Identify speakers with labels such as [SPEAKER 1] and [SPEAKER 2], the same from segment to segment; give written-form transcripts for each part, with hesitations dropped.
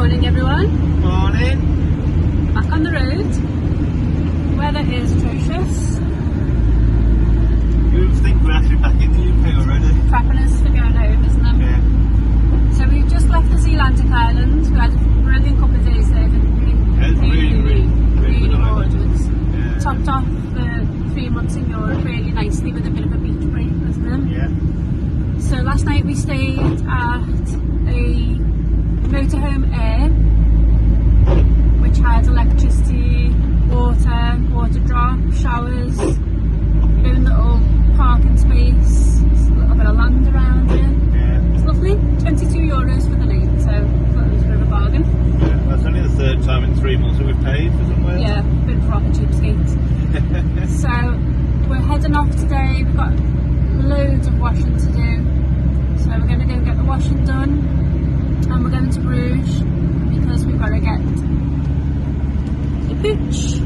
[SPEAKER 1] morning, everyone.
[SPEAKER 2] Morning.
[SPEAKER 1] Back on the road. The weather is atrocious.
[SPEAKER 2] You think we're actually back in the UK already?
[SPEAKER 1] Prepping us for going home, isn't it?
[SPEAKER 2] Yeah.
[SPEAKER 1] So we've just left the Zealandic Islands. We had a brilliant couple of days there, didn't we?
[SPEAKER 2] It was really
[SPEAKER 1] gorgeous.
[SPEAKER 2] Yeah.
[SPEAKER 1] Topped off the 3 months in Europe really nicely with a bit of a beach break, wasn't it?
[SPEAKER 2] Yeah.
[SPEAKER 1] So last night we stayed at a Motorhome Air, which had electricity, water drop, showers, your own little parking space, a little bit of land around it.
[SPEAKER 2] Yeah.
[SPEAKER 1] It's lovely. €22 for the night, so I thought it was a bit of a bargain.
[SPEAKER 2] Yeah. That's only the third time in 3 months that we've paid for somewhere.
[SPEAKER 1] Yeah, a bit of proper cheapskate. So we're heading off today. We've got loads of washing to do. So we're going to go and get the washing done. And we're going to Bruges because we've got to get the pooch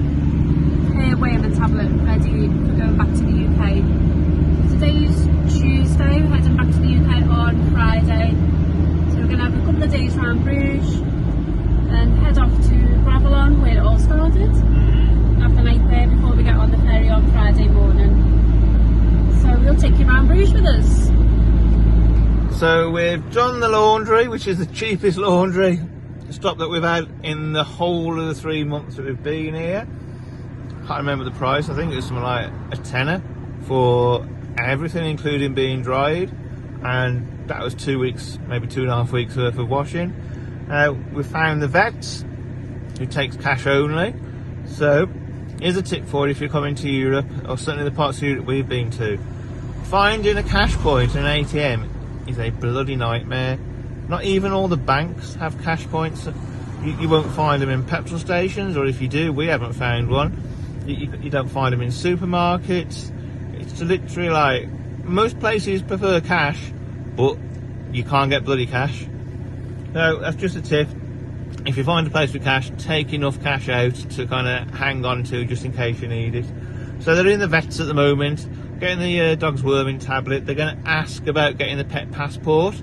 [SPEAKER 1] hair weighing tablet ready for going back to the UK. Today's Tuesday, we're heading back to the UK on Friday. So we're going to have a couple of days around Bruges and head off to Brugge where it all started. Have the night there before we get on the ferry on Friday morning. So we'll take you around Bruges with us.
[SPEAKER 2] So we've done the laundry, which is the cheapest laundry stop that we've had in the whole of the 3 months that we've been here. Can't remember the price. I think it was something like a tenner for everything, including being dried, and that was 2 weeks, maybe 2.5 weeks worth of washing. We found the vet who takes cash only. So here's a tip for you if you're coming to Europe, or certainly the parts of Europe we've been to. Finding a cash point and an ATM is a bloody nightmare. Not even all the banks have cash points. You won't find them in petrol stations, or if you do, we haven't found one. You don't find them in supermarkets. It's literally like, most places prefer cash, but you can't get bloody cash. So that's just a tip. If you find a place with cash, take enough cash out to kind of hang on to just in case you need it. So they're in the vets at the moment, getting the dog's worming tablet. They're going to ask about getting the pet passport,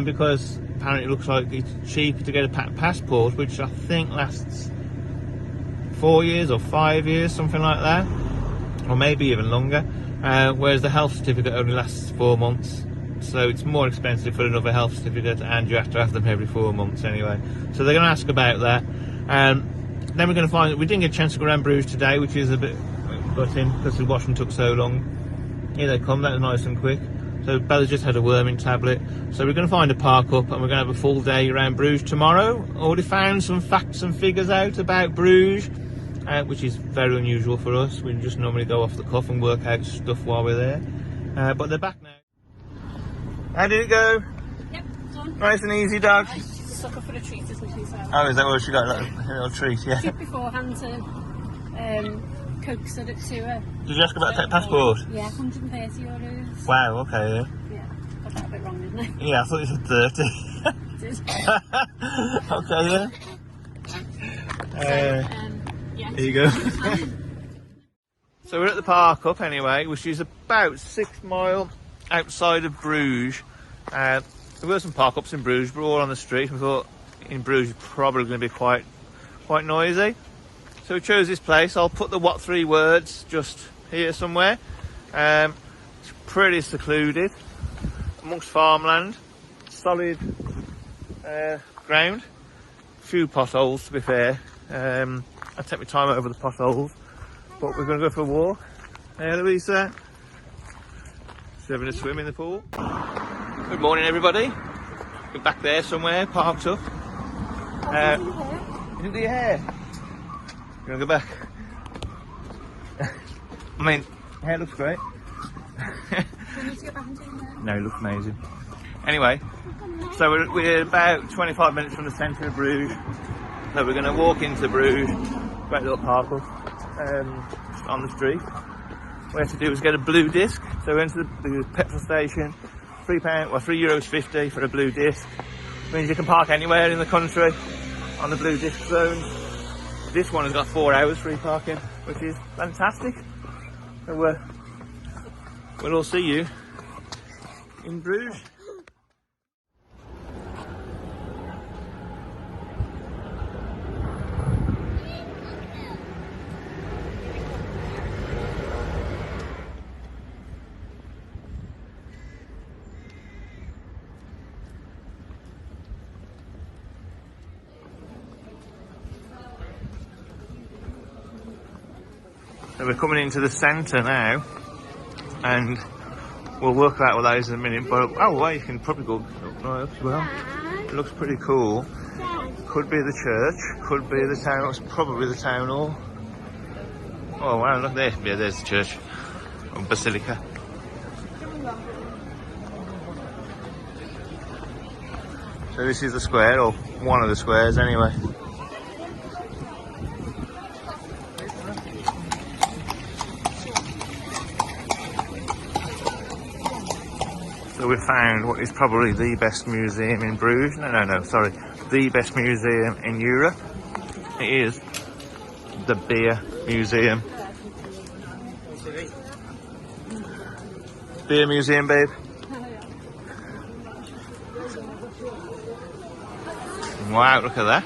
[SPEAKER 2] because apparently it looks like it's cheaper to get a pet passport, which I think lasts 4 years or 5 years, something like that, or maybe even longer, whereas the health certificate only lasts 4 months. So it's more expensive for another health certificate, and you have to have them every 4 months anyway. So they're going to ask about that. Then we're going to find that we didn't get a chance to go around Bruges today, which is a bit gutting because the washing took so long. Here they come, that was nice and quick. So Bella's just had a worming tablet. So we're going to find a park up, and we're going to have a full day around Bruges tomorrow. Already found some facts and figures out about Bruges, which is very unusual for us. We just normally go off the cuff and work out stuff while we're there. But they're back now. How did it go?
[SPEAKER 1] Yep, done.
[SPEAKER 2] Nice and easy, dog.
[SPEAKER 1] She's a sucker for a treat, isn't she? So
[SPEAKER 2] Oh, is that what she got? A little treat, yeah.
[SPEAKER 1] treat beforehand to coax it to her.
[SPEAKER 2] Did you ask about a pet passport?
[SPEAKER 1] Yeah, €130.
[SPEAKER 2] Wow, okay, yeah.
[SPEAKER 1] Yeah, got that a bit wrong, didn't I?
[SPEAKER 2] Yeah, I thought you said 30.
[SPEAKER 1] Did.
[SPEAKER 2] Okay, yeah.
[SPEAKER 1] Yeah.
[SPEAKER 2] Here you go. So we're at the park up anyway, which is about 6 miles outside of Bruges. There were some park ups in Bruges, but all on the street. We thought in Bruges it's probably going to be quite noisy. So we chose this place. I'll put the what 3 words just here somewhere. It's pretty secluded amongst farmland, solid ground, few potholes to be fair. I take my time over the potholes, but we're going to go for a walk. Hey Louisa, she's having a swim in the pool. Good morning everybody. We're back there somewhere, parked up. Isn't the hair? You want to go back? I mean, hair looks great.
[SPEAKER 1] We need to get back into there.
[SPEAKER 2] No, it looks amazing. Anyway, so we're about 25 minutes from the centre of Bruges. So we're going to walk into Bruges, great little park up, on the street. What we have to do is get a blue disc. So we went to the petrol station, €3.50 for a blue disc. It means you can park anywhere in the country on the blue disc zone. This one has got 4 hours free parking, which is fantastic. So we'll all see you in Bruges. So we're coming into the centre now, and we'll work out with those in a minute. But oh, well, you can probably go right up as well. It looks pretty cool. Could be the church, could be the town. It's probably the town hall. Oh wow, look there. Yeah, there's the church, or basilica. So this is the square, or one of the squares anyway. So we found what is probably the best museum in Bruges. No, sorry. The best museum in Europe. It is the Beer Museum. Beer Museum, babe. Wow, look at that.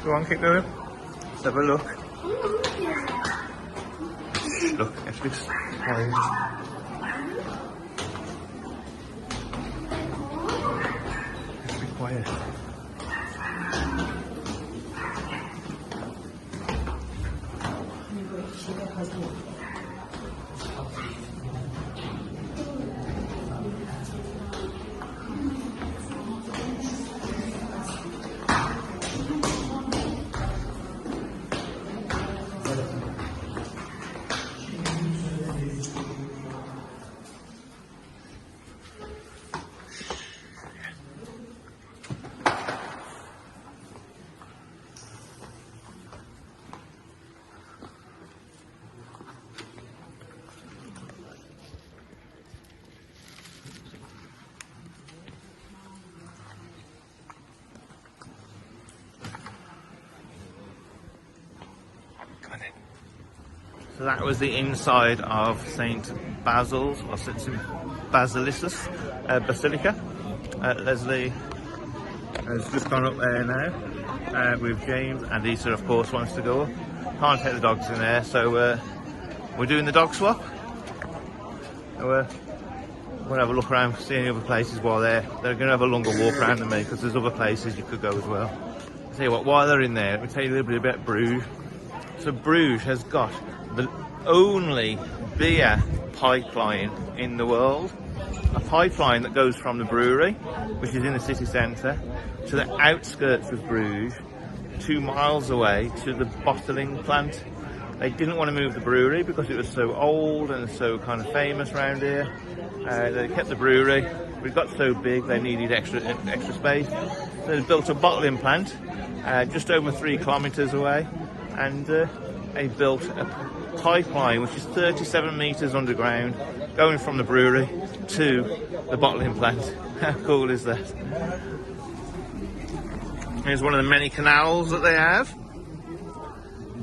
[SPEAKER 2] Go on, keep going. Let's have a look. Look, it's this quiet. Let's be quiet. So that was the inside of St. Basil's, or St. Basiliscus Basilica. Leslie has just gone up there now with James, and Lisa of course wants to go up. Can't take the dogs in there, so we're doing the dog swap. We'll have a look around, see any other places while they're going to have a longer walk around than me, because there's other places you could go as well. I'll tell you what, while they're in there, let me tell you a little bit about Bruges. So Bruges has got the only beer pipeline in the world. A pipeline that goes from the brewery, which is in the city centre, to the outskirts of Bruges, 2 miles away to the bottling plant. They didn't want to move the brewery because it was so old and so kind of famous around here. They kept the brewery. We got so big they needed extra space. So they built a bottling plant just over 3 kilometres away, and they built a pipeline which is 37 metres underground, going from the brewery to the bottling plant. How cool is that? Here's one of the many canals that they have.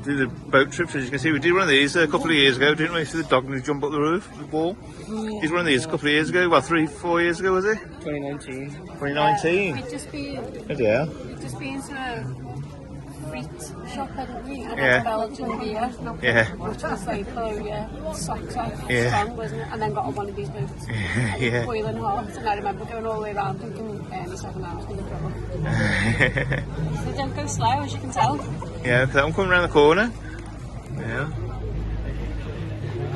[SPEAKER 2] Do the boat trips, as you can see. We did one of these a couple of years ago, didn't we? See the dog jump up the roof, the wall? Yeah. Did one of these a couple of years ago, well, 3-4 years ago, was it?
[SPEAKER 3] 2019.
[SPEAKER 2] 2019?
[SPEAKER 1] It'd just be,
[SPEAKER 2] yeah.
[SPEAKER 1] it'd just be into a fruit shop, hadn't we? And
[SPEAKER 2] Yeah.
[SPEAKER 1] Belgian beer.
[SPEAKER 2] Yeah.
[SPEAKER 1] Which was like, oh yeah, socks off,
[SPEAKER 2] Yeah.
[SPEAKER 1] strong, wasn't it? And then got on one of these boats.
[SPEAKER 2] Yeah.
[SPEAKER 1] Boiling hot. And I remember going all the way around thinking, any second now it's going to trouble. So they don't go slow, as you can tell.
[SPEAKER 2] Yeah, that one coming around the corner. Yeah.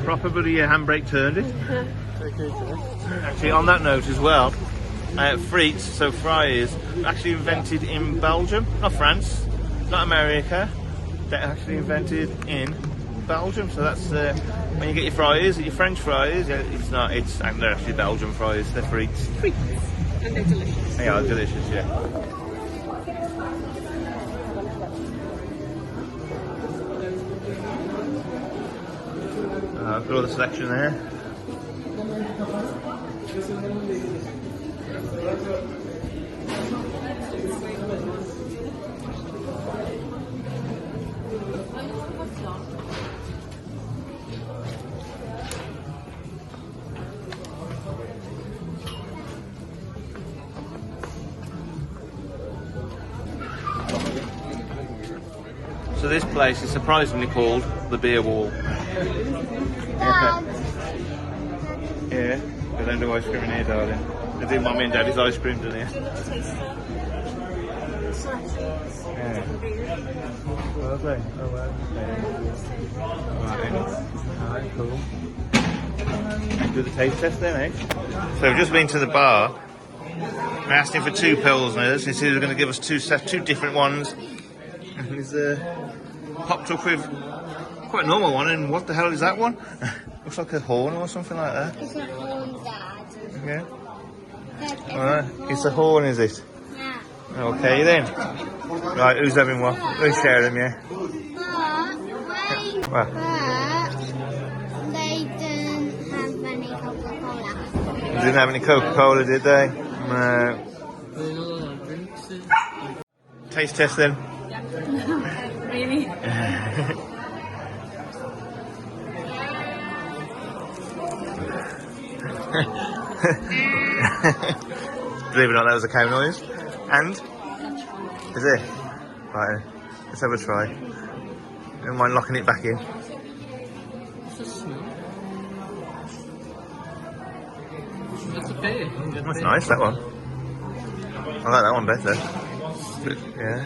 [SPEAKER 2] Proper bloody handbrake turned it. Actually, on that note as well, frites, so fries, actually invented in Belgium, not France, not America. They're actually invented in Belgium. So that's when you get your fries, your French fries. They're actually Belgian fries. They're frites.
[SPEAKER 1] And they're delicious.
[SPEAKER 2] They are delicious, yeah. I've got all the selection there. So this place is surprisingly called the beer wall. Yeah, they don't do ice cream in here, darling. They do mummy and daddy's ice cream, don't they? Yeah. Lovely. Oh well. Alright, cool. Do the taste test then, eh? So we've just been to the bar. I asked him for 2 pilsners. He said he was going to give us two different ones. And he's popped up with quite a normal one. And what the hell is that one? Looks like a horn or something like that.
[SPEAKER 3] It's a horn, Dad.
[SPEAKER 2] Yeah. Alright, it's a horn, is it?
[SPEAKER 3] Yeah.
[SPEAKER 2] Okay then. Right, who's having one? Who's sharing, yeah?
[SPEAKER 3] But they didn't have any Coca-Cola.
[SPEAKER 2] They didn't have any Coca-Cola, did they? No. Taste test then.
[SPEAKER 1] Really?
[SPEAKER 2] Believe it or not, that was a cow noise. And? Is it? Right, let's have a try. Don't mind locking it back in. That's nice, that one. I like that one better. Yeah.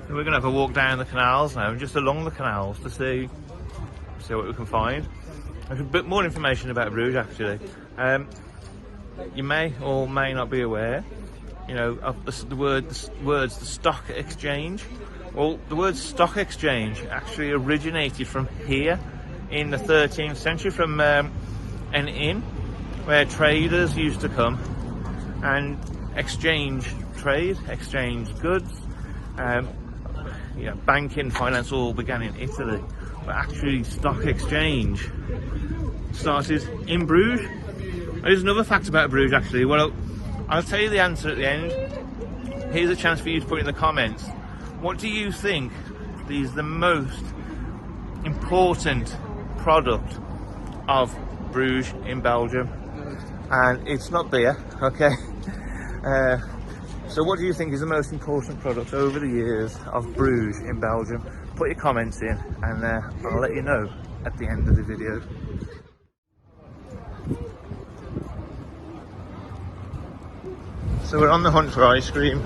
[SPEAKER 2] So we're going to have a walk down the canals now, just along the canals to see what we can find. There's a bit more information about Bruges actually. You may or may not be aware, you know, of the words the stock exchange. Well, the word stock exchange actually originated from here in the 13th century, from an inn where traders used to come and exchange goods. Banking, finance all began in Italy, but actually stock exchange started in Bruges. There's another fact about Bruges actually. Well, I'll tell you the answer at the end. Here's a chance for you to put in the comments. What do you think is the most important product of Bruges in Belgium? And it's not beer, okay? So what do you think is the most important product over the years of Bruges in Belgium? Put your comments in and I'll let you know at the end of the video. So we're on the hunt for ice cream.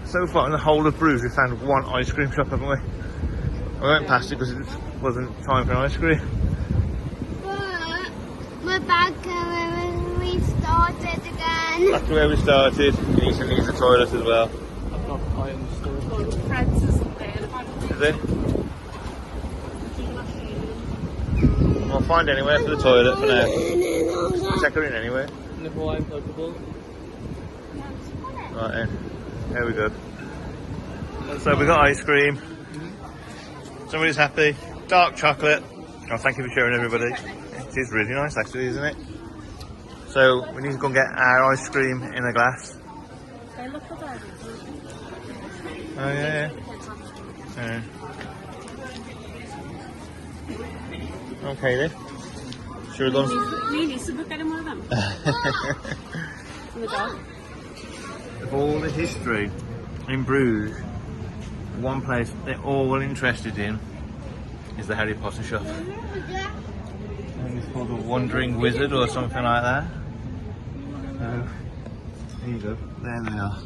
[SPEAKER 2] So far in the whole of Bruges we found one ice cream shop, haven't we? I went past it because it wasn't time for an ice cream.
[SPEAKER 3] But we're back where we started again.
[SPEAKER 2] Back to where we started. Ethan needs the toilet as well.
[SPEAKER 1] I've got Fred's isn't there.
[SPEAKER 2] Is it? We'll find anywhere for the toilet for now. Check her in anyway. Right then, here we go. So we got ice cream. Somebody's happy. Dark chocolate. Oh, thank you for sharing, everybody. It is really nice actually, isn't it? So we need to go and get our ice cream in a glass. Oh yeah. Okay then. Should we go and...
[SPEAKER 1] Really? So we're getting one of them? From the dog?
[SPEAKER 2] Of all the history in Bruges, one place they're all interested in is the Harry Potter shop. I think it's called the Wandering Wizard or something like that. So, there you go. There they are.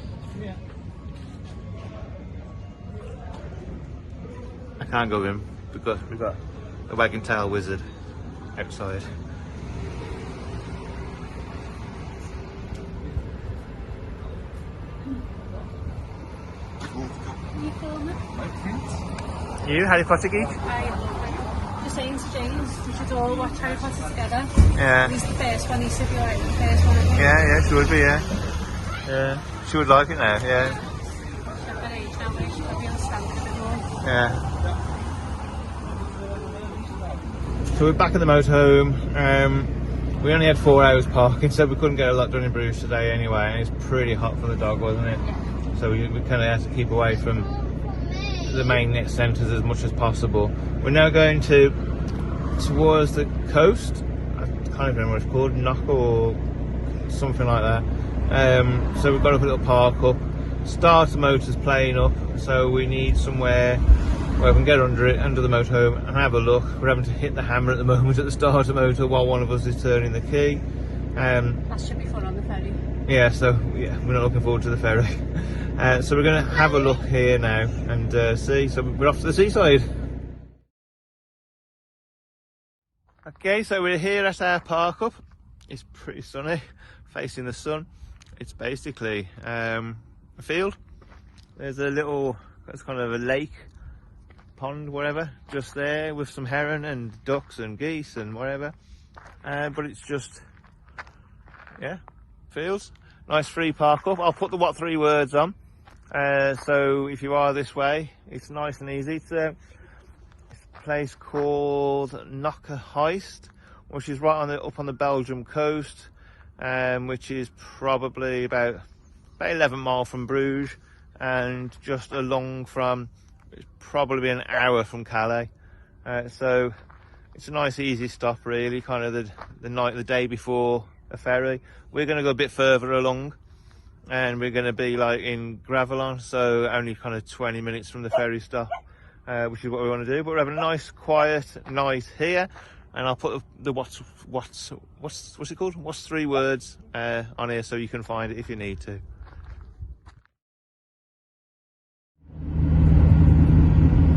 [SPEAKER 2] I can't go in because we've got a wagon tail wizard outside. You, Harry Potter geek?
[SPEAKER 1] Just saying to James, we should all watch Harry Potter together.
[SPEAKER 2] Yeah.
[SPEAKER 1] He's the first one, he should be alright with the first one.
[SPEAKER 2] Yeah, she would be, yeah. Yeah. She would like it now, yeah.
[SPEAKER 1] She's at that age now where she probably understands it a bit more.
[SPEAKER 2] Yeah. So we're back at the motorhome. We only had 4 hours parking, so we couldn't get a lot done in Bruges today anyway, and it's pretty hot for the dog, wasn't it?
[SPEAKER 1] Yeah.
[SPEAKER 2] So we kind of had to keep away from the main net centres as much as possible. We're now going to towards the coast. I can't remember what it's called, Knock or something like that. So we've got to put a little park up. Starter motor's playing up, so we need somewhere where we can get under it, under the motorhome, and have a look. We're having to hit the hammer at the moment at the starter motor while one of us is turning the key.
[SPEAKER 1] That should be fun on the ferry.
[SPEAKER 2] Yeah, so yeah, we're not looking forward to the ferry. So we're going to have a look here now and see. So we're off to the seaside. Okay, so we're here at our park up. It's pretty sunny, facing the sun. It's basically a field. There's a little, it's kind of a lake, pond, whatever, just there with some heron and ducks and geese and whatever. But it's just, yeah, fields. Nice free park up. I'll put the what 3 words on. So if you are this way, it's nice and easy. It's a place called Knocker Heist, which is right on the up on the Belgium coast, which is probably about 11 miles from Bruges, and just along from, it's probably an hour from Calais. So it's a nice easy stop really, kind of the day before a ferry. We're going to go a bit further along, and we're going to be like in Gravelon, so only kind of 20 minutes from the ferry stop, which is what we want to do. But we're having a nice quiet night here, and I'll put the what's it called? What's 3 words on here so you can find it if you need to.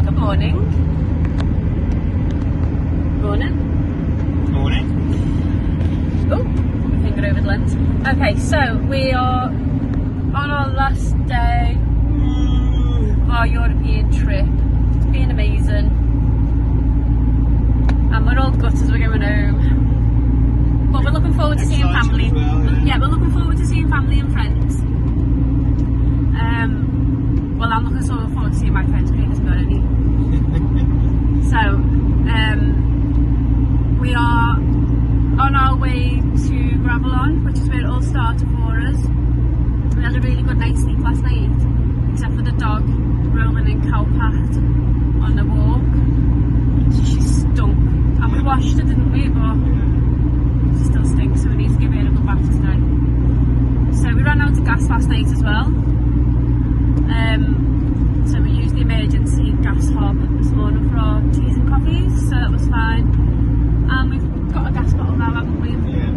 [SPEAKER 1] Good morning. Morning.
[SPEAKER 2] Morning.
[SPEAKER 1] Oh, my finger over the lens. Okay, so we are on our last day of our European trip. It's been amazing. And we're all gutted we're going home. But we're looking forward to seeing family. Yeah, we're looking forward to seeing family and friends. Well, I'm looking forward to seeing my friends because he hasn't got any. So, we are on our way to Gravelon, which is where it all started for us. We had a really good night's sleep last night, except for the dog rolling in cowpat on the walk. So she stunk. And we washed her, didn't we? But she still stinks, so we need to give her a good bath today. So we ran out of gas last night as well. So we used the emergency gas hob this morning for our teas and coffees, so that was fine. And we've got a gas bottle now, haven't we?
[SPEAKER 2] Yeah.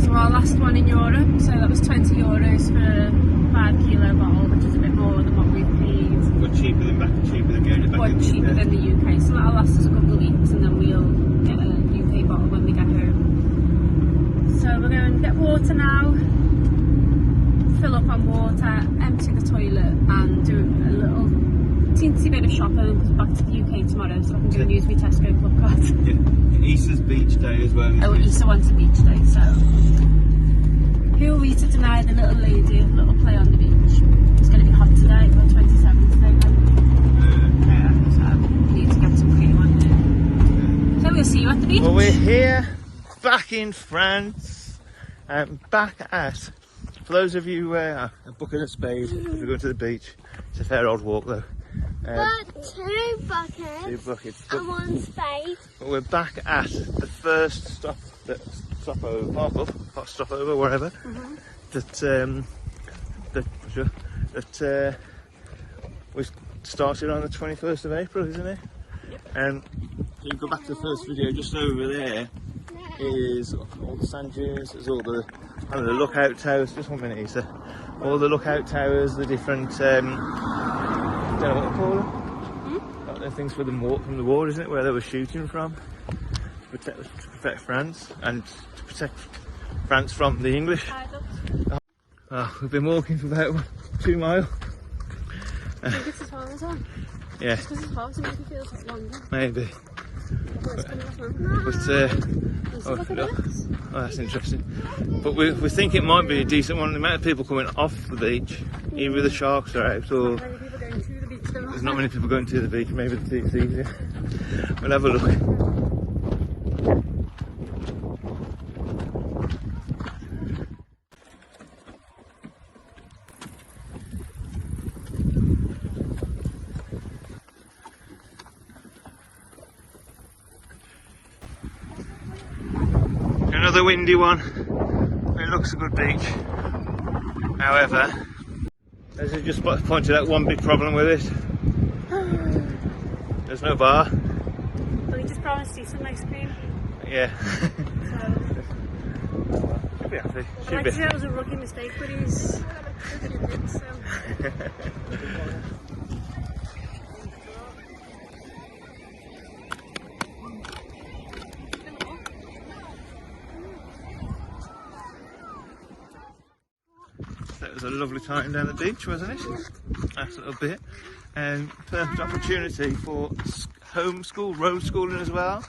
[SPEAKER 1] So our last one in Europe, so that was €20 for a 5 kilo bottle, which is a bit more than what we've paid.
[SPEAKER 2] But cheaper than getting it back
[SPEAKER 1] But
[SPEAKER 2] in the
[SPEAKER 1] cheaper
[SPEAKER 2] UK.
[SPEAKER 1] than the UK, so that'll last us a couple of weeks and then we'll get a UK bottle when we get home. So we're going to get water now, fill up on water, empty the toilet and do a little teensy bit of shopping because we're back to the UK tomorrow, so I can go and use my Tesco club card.
[SPEAKER 2] Yeah. Easter's beach day as well.
[SPEAKER 1] Oh, Easter wants a beach day, so who are we to deny the little lady a little play on the beach? It's going to be hot today, about 27 today, yeah, so we need to get some cream on there. So we'll see you at the beach.
[SPEAKER 2] Well, we're here, back in France, back at, for those of you a bucket of spade, if we're going to the beach. It's a fair old walk though.
[SPEAKER 3] But 2 buckets
[SPEAKER 2] 2 buckets.
[SPEAKER 3] and 1 spade.
[SPEAKER 2] But we're back at the first stopover, wherever, that was started on the 21st of April, isn't it?
[SPEAKER 1] Yep.
[SPEAKER 2] And if you go back to the first video, just over there is all the sand dunes, there's all the lookout towers. Just 1 minute, Issa. All the lookout towers, the different, I don't know what they call them. Like the things from the war, isn't it, where they were shooting from to protect France and to protect France from the English. We've been walking for about 2 miles.
[SPEAKER 1] I think it's as far as well.
[SPEAKER 2] Yeah,
[SPEAKER 1] Just because it's hot, so maybe it feels like longer.
[SPEAKER 2] maybe. Oh, that's interesting. But we think it might be a decent one. The amount of people coming off the beach, either the sharks are out or
[SPEAKER 1] Many people going to the beach though.
[SPEAKER 2] there's not many people going to the beach. Maybe it's easier. We'll have a look. another windy one. It looks a good beach. However, as I just pointed out, one big problem with it. There's no bar.
[SPEAKER 1] But we just promised you some ice cream.
[SPEAKER 2] Yeah.
[SPEAKER 1] So,
[SPEAKER 2] Should be happy.
[SPEAKER 1] I'd like to say it was a rookie mistake, but he's good, so.
[SPEAKER 2] That was a lovely time down the beach, wasn't it? Nice little bit. And perfect opportunity for homeschool, road schooling as well.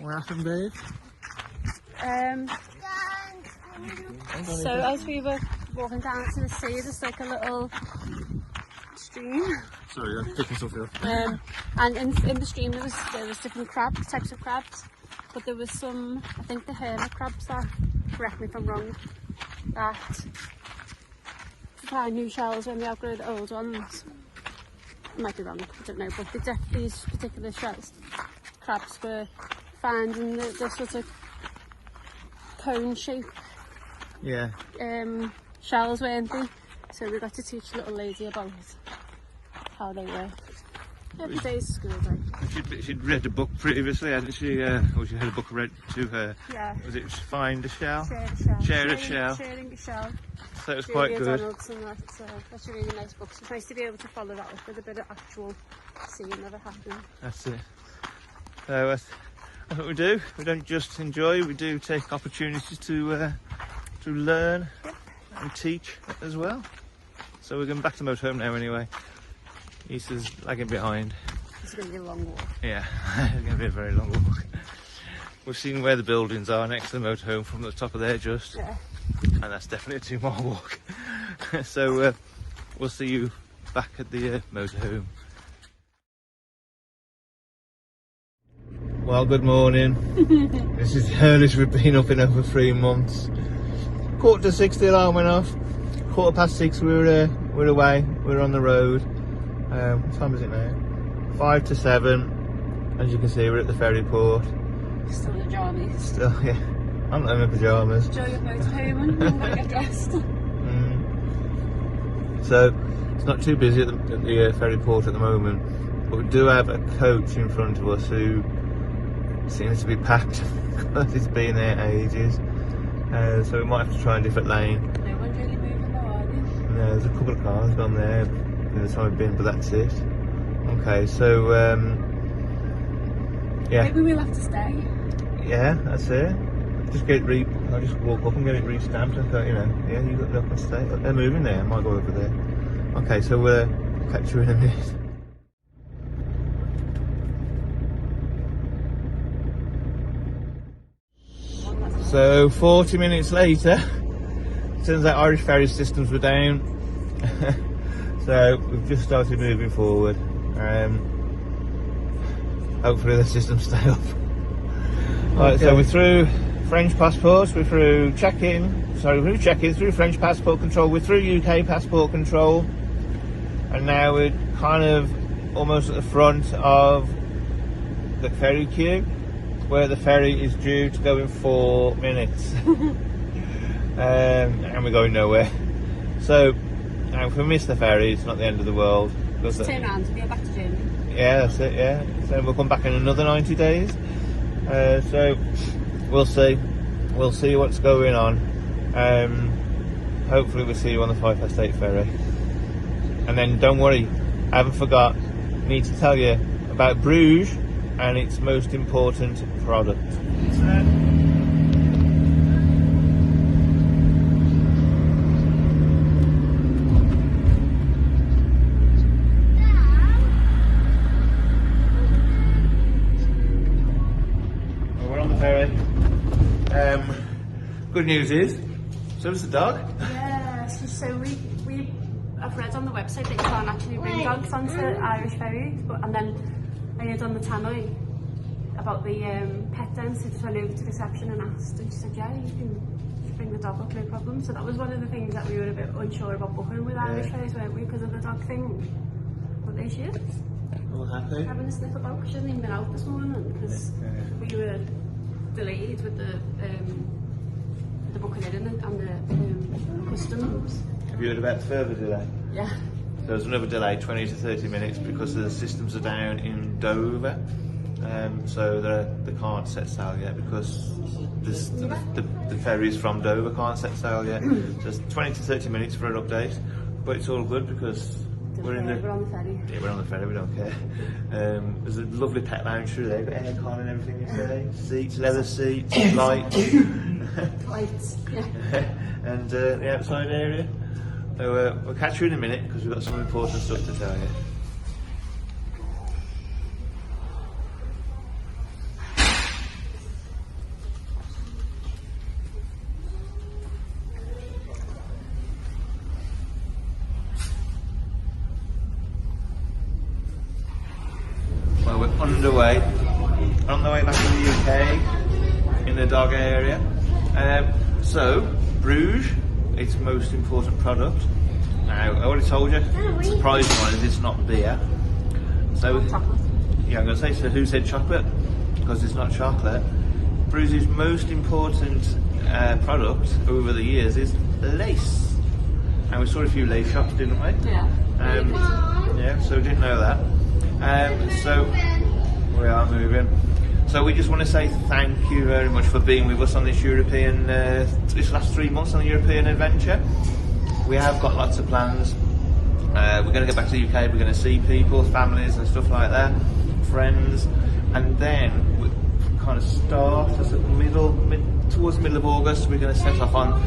[SPEAKER 2] What happened, babe?
[SPEAKER 1] So as we were walking down to the sea, there's like a little stream.
[SPEAKER 2] Sorry, I'm picking something up.
[SPEAKER 1] And in the stream there was different types of crabs. But there was some, I think the hermit crabs that, correct me if I'm wrong, that supply new shells when they outgrow the old ones. I might be wrong, I don't know, but these particular crabs were found in the sort of cone shape shells, weren't they? So we got to teach little lady about how they work. Every day's school day.
[SPEAKER 2] She'd read a book previously, hadn't she? Or she had a book read to her.
[SPEAKER 1] Yeah.
[SPEAKER 2] Was it Find a Shell?
[SPEAKER 1] Sharing a Shell.
[SPEAKER 2] Sharing a Shell. So it was quite good.
[SPEAKER 1] That's a really nice book. So it's nice to be able to follow that up with a bit of actual seeing of it happening.
[SPEAKER 2] That's it. So that's what we do. We don't just enjoy, we do take opportunities to learn and teach as well. So we're going back to Motorhome now anyway. Easter's lagging behind.
[SPEAKER 1] It's going to be a long walk.
[SPEAKER 2] Yeah, it's going to be a very long walk. We've seen where the buildings are next to the Motorhome from the top of there just.
[SPEAKER 1] Yeah.
[SPEAKER 2] And that's definitely a 2 mile walk. So we'll see you back at the Motorhome. Well, good morning. This is the earliest we've been up in over 3 months. 5:45 the alarm went off. 6:15 we were away. We were on the road. What time is it now? 5 to 7. As you can see, we're at the ferry port.
[SPEAKER 1] Still in the jammies.
[SPEAKER 2] Still, yeah. I'm not in my pyjamas.
[SPEAKER 1] Enjoy your motorhome and I'm going to get dressed.
[SPEAKER 2] So it's not too busy at the ferry port at the moment, but we do have a coach in front of us who seems to be packed because it's been there ages. So we might have to try a different lane.
[SPEAKER 1] No one's really moving though, are they?
[SPEAKER 2] No, there's a couple of cars gone there in the time we've been, but that's it. Okay, so yeah.
[SPEAKER 1] Maybe we'll have to stay.
[SPEAKER 2] Yeah, that's it. I'll just walk up and get it re-stamped and go, you know, yeah, you got up and stay. They're moving there, I might go over there. Okay, so we'll catch you in a minute. So 40 minutes later, turns out Irish ferry systems were down. So we've just started moving forward. Hopefully the systems stay up. Right, so we're through French passports, we're through check-in, through French passport control, we're through UK passport control, and now we're kind of almost at the front of the ferry queue, where the ferry is due to go in 4 minutes. And we're going nowhere. So if we miss the ferry, it's not the end of the world.
[SPEAKER 1] Just turn around and go back to Germany.
[SPEAKER 2] Yeah, that's it, yeah. So we'll come back in another 90 days. So we'll see what's going on. Hopefully we'll see you on the 5:8 ferry. And then don't worry, I haven't forgot, need to tell you about Bruges and its most important product. We're on the ferry. Good news is, so is the dog.
[SPEAKER 1] Yeah, so I've read on the website that you can't actually bring dogs onto Irish ferries, and then I heard on the tannoy about the pet den, so I just went over to reception and asked, and she said, yeah, you can bring the dog up, no problem. So that was one of the things that we were a bit unsure about booking with Irish ferries, weren't we, because of the dog thing. But there she is.
[SPEAKER 2] All happy?
[SPEAKER 1] Having a sniff about, because she hasn't even been out this morning, because we were deleted with the booking in and the customs.
[SPEAKER 2] Have you heard about further delay?
[SPEAKER 1] Yeah.
[SPEAKER 2] There's another delay, 20 to 30 minutes, because the systems are down in Dover. So they can't set sail yet because the ferries from Dover can't set sail yet. So it's 20 to 30 minutes for an update, but it's all good because we're on the ferry. Yeah, we're on the ferry, we don't care. There's a lovely pet lounge through there, got aircon and everything, you say. Seats, leather seats, lights.
[SPEAKER 1] Lights, yeah.
[SPEAKER 2] And the outside area. So we'll catch you in a minute because we've got some important stuff to tell you. Well, we're underway. On the way back to the UK in the dog area. So, Bruges, its most important product. Now, I already told you, surprise one is it's not beer. So, yeah, I'm going to say, so who said chocolate? Because it's not chocolate. Bruges' most important product over the years is lace. And we saw a few lace shops, didn't we?
[SPEAKER 1] Yeah.
[SPEAKER 2] Yeah, so we didn't know that. So we are moving. So we just want to say thank you very much for being with us on this European, this last 3 months on the European adventure. We have got lots of plans. We're going to get back to the UK. We're going to see people, families, and stuff like that, friends, and then we kind of start as towards the middle of August. We're going to set off on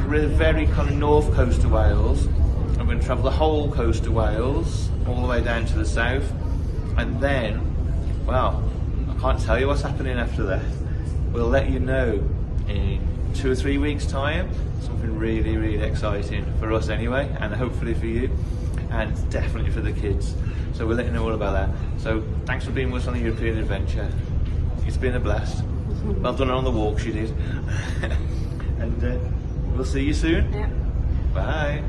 [SPEAKER 2] the very kind of north coast of Wales. And we're going to travel the whole coast of Wales, all the way down to the south, and then, well, I can't tell you what's happening after that. We'll let you know in 2 or 3 weeks' time. Something really, really exciting for us anyway, and hopefully for you, and definitely for the kids. So we'll let you know all about that. So thanks for being with us on the European adventure. It's been a blast. Well done on the walk, she did. And we'll see you soon.
[SPEAKER 1] Yeah.
[SPEAKER 2] Bye.